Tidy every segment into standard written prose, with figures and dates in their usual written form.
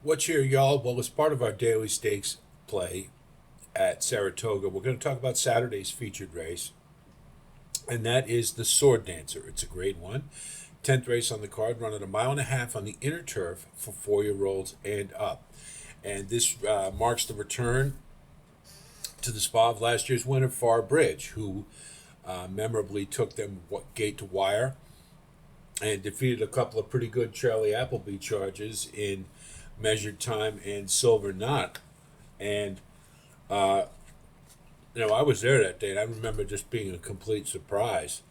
What's here, y'all? Well, as part of our daily stakes play at Saratoga, we're going to talk about Saturday's featured race, and that is the Sword Dancer. It's a grade one. 10th race on the card, running a mile and a half on the inner turf for 4-year-olds and up. And this marks the return to the spa of last year's winner, Far Bridge, who memorably took them gate to wire and defeated a couple of pretty good Charlie Appleby charges in measured time and silver knot. And, I was there that day, and I remember just being a complete surprise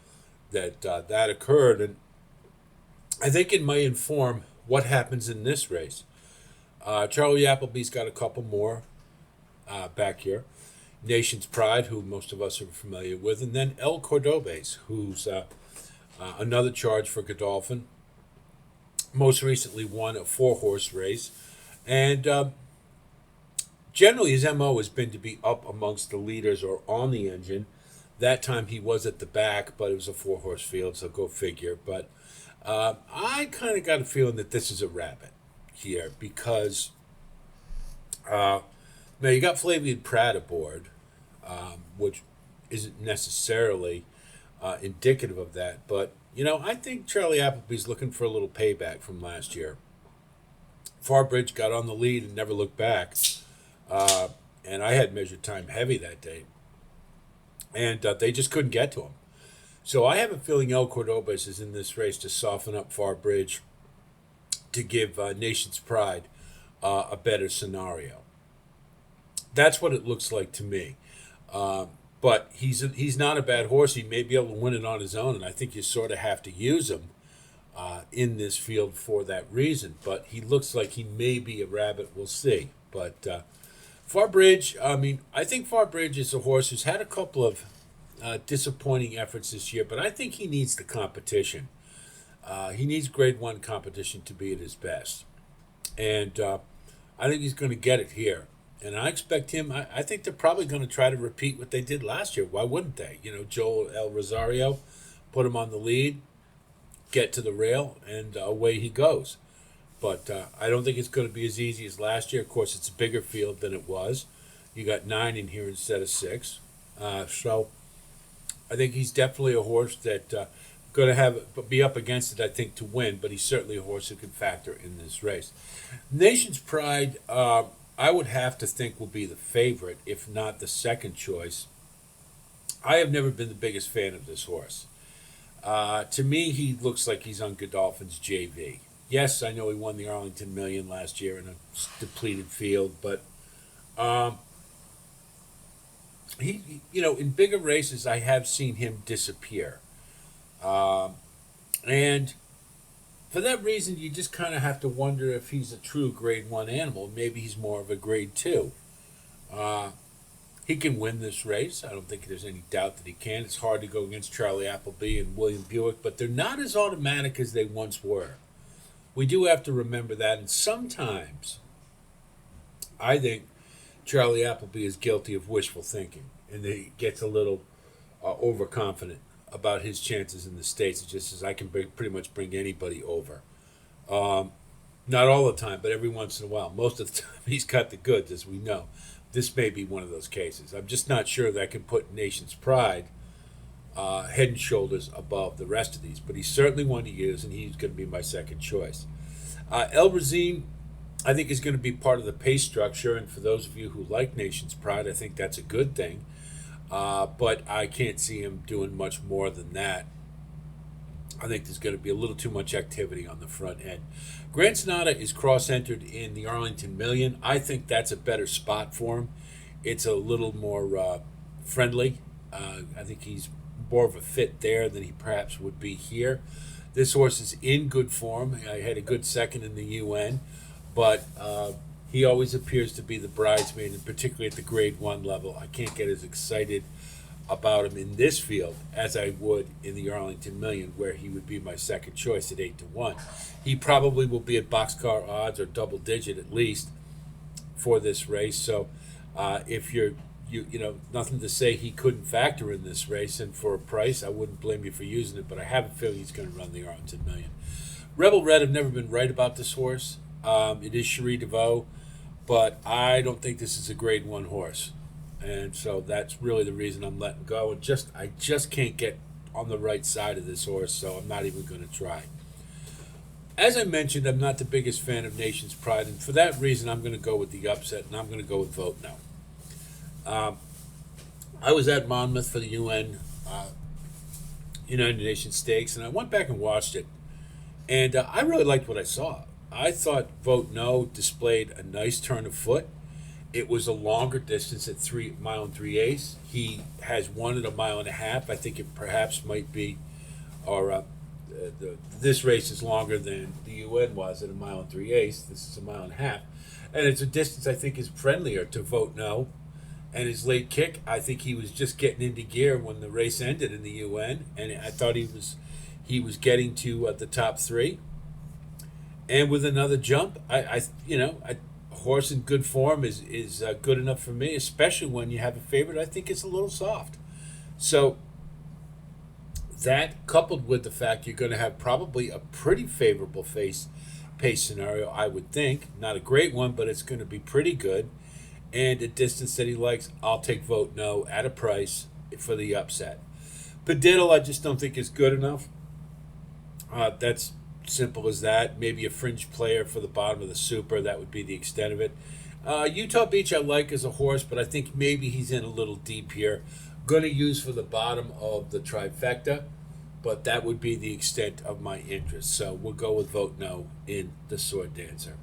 that that occurred. And I think it may inform what happens in this race. Charlie Appleby's got a couple more back here. Nation's Pride, who most of us are familiar with, and then El Cordobes, who's another charge for Godolphin. Most recently won a 4-horse race, and generally his MO has been to be up amongst the leaders or on the engine. That time he was at the back, but it was a 4-horse field, so go figure. But I kind of got a feeling that this is a rabbit here because now you got Flavian Pratt aboard, which isn't necessarily indicative of that. But, I think Charlie Appleby's looking for a little payback from last year. Farbridge got on the lead and never looked back. And I had measured time heavy that day. And they just couldn't get to him. So I have a feeling El Cordobes is in this race to soften up Farbridge to give Nation's Pride a better scenario. That's what it looks like to me. But he's not a bad horse. He may be able to win it on his own, and I think you sort of have to use him in this field for that reason. But he looks like he may be a rabbit. We'll see. But Farbridge, I think Farbridge is a horse who's had a couple of disappointing efforts this year, but I think he needs the competition. He needs grade one competition to be at his best. And I think he's going to get it here. And I expect him, I think they're probably going to try to repeat what they did last year. Why wouldn't they? Joel El Rosario, put him on the lead, get to the rail, and away he goes. But I don't think it's going to be as easy as last year. Of course, it's a bigger field than it was. You got 9 in here instead of 6. So I think he's definitely a horse that going to be up against it, I think, to win. But he's certainly a horse who can factor in this race. Nation's Pride, I would have to think will be the favorite, if not the second choice. I have never been the biggest fan of this horse. To me, he looks like he's on Godolphin's JV. Yes, I know he won the Arlington Million last year in a depleted field, but in bigger races, I have seen him disappear. And for that reason, you just kind of have to wonder if he's a true grade one animal. Maybe he's more of a grade two. He can win this race. I don't think there's any doubt that he can. It's hard to go against Charlie Appleby and William Buick, but they're not as automatic as they once were. We do have to remember that, and sometimes I think Charlie Appleby is guilty of wishful thinking, and he gets a little overconfident about his chances in the States. It just says, I can pretty much bring anybody over. Not all the time, but every once in a while. Most of the time, he's got the goods, as we know. This may be one of those cases. I'm just not sure that I can put Nation's Pride head and shoulders above the rest of these, but he's certainly one to use, and he's going to be my second choice. El Razine, I think, is going to be part of the pace structure, and for those of you who like Nation's Pride, I think that's a good thing. But I can't see him doing much more than that. I think there's going to be a little too much activity on the front end. Grand Sonata is cross-entered in the Arlington Million. I think that's a better spot for him. It's a little more friendly. I think he's more of a fit there than he perhaps would be here. This horse is in good form. I had a good second in the UN, but he always appears to be the bridesmaid, and particularly at the grade one level. I can't get as excited about him in this field as I would in the Arlington Million, where he would be my second choice at 8-1. He probably will be at boxcar odds or double digit at least for this race. So if nothing to say he couldn't factor in this race, and for a price, I wouldn't blame you for using it, but I have a feeling he's going to run the Arlington Million. Rebel Red, I've never been right about this horse. It is Cherie DeVoe, but I don't think this is a grade one horse. And so that's really the reason I'm letting go. And I just can't get on the right side of this horse, so I'm not even going to try. As I mentioned, I'm not the biggest fan of Nation's Pride, and for that reason, I'm going to go with the upset, and I'm going to go with Vote No. I was at Monmouth for the United Nations Stakes, and I went back and watched it, and I really liked what I saw. I thought Vote No displayed a nice turn of foot. It was a longer distance at 3 mile and 3/8. He has won at a mile and a half. I think it perhaps might be, or this race is longer than the UN was at a mile and 3/8. This is a mile and a half, and it's a distance I think is friendlier to Vote No. And his late kick, I think he was just getting into gear when the race ended in the UN, and I thought he was getting to the top three. And with another jump, a horse in good form is good enough for me, especially when you have a favorite. I think it's a little soft. So that, coupled with the fact you're going to have probably a pretty favorable pace scenario, I would think. Not a great one, but it's going to be pretty good. And a distance that he likes, I'll take Vote No at a price for the upset. Padiddle, I just don't think is good enough. That's simple as that. Maybe a fringe player for the bottom of the Super. That would be the extent of it. Utah Beach I like as a horse, but I think maybe he's in a little deep here. Going to use for the bottom of the trifecta, but that would be the extent of my interest. So we'll go with Vote No in the Sword Dancer.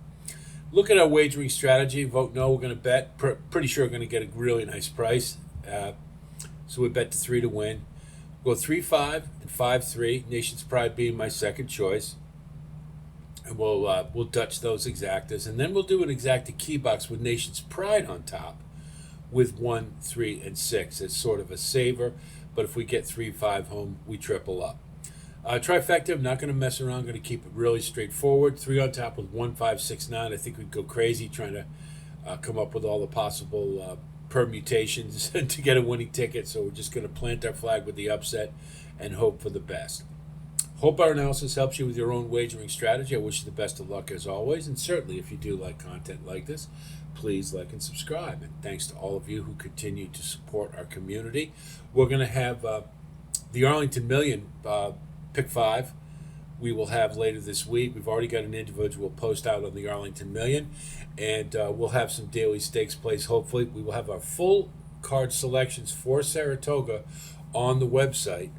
Look at our wagering strategy. Vote No, we're going to bet. Pretty sure we're going to get a really nice price. So we bet to 3 to win. We'll go 3-5 and 5-3. Nation's Pride being my second choice. And we'll Dutch those exactas. And then we'll do an exacta key box with Nation's Pride on top with 1, 3, and 6 as sort of a saver. But if we get 3-5 home, we triple up. Trifecta, I'm not going to mess around. I'm going to keep it really straightforward. 3 on top with 1, 5, 6, 9. I think we'd go crazy trying to come up with all the possible permutations to get a winning ticket. So we're just going to plant our flag with the upset and hope for the best. Hope our analysis helps you with your own wagering strategy. I wish you the best of luck as always. And certainly if you do like content like this, please like and subscribe. And thanks to all of you who continue to support our community. We're going to have the Arlington Million Pick 5 we will have later this week. We've already got an individual post out on the Arlington Million, and we'll have some daily stakes plays. Hopefully, we will have our full card selections for Saratoga on the website.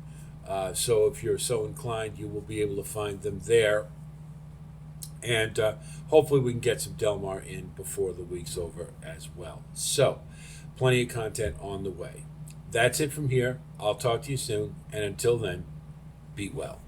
So if you're so inclined, you will be able to find them there. And hopefully we can get some Del Mar in before the week's over as well. So, plenty of content on the way. That's it from here. I'll talk to you soon, and until then, be well.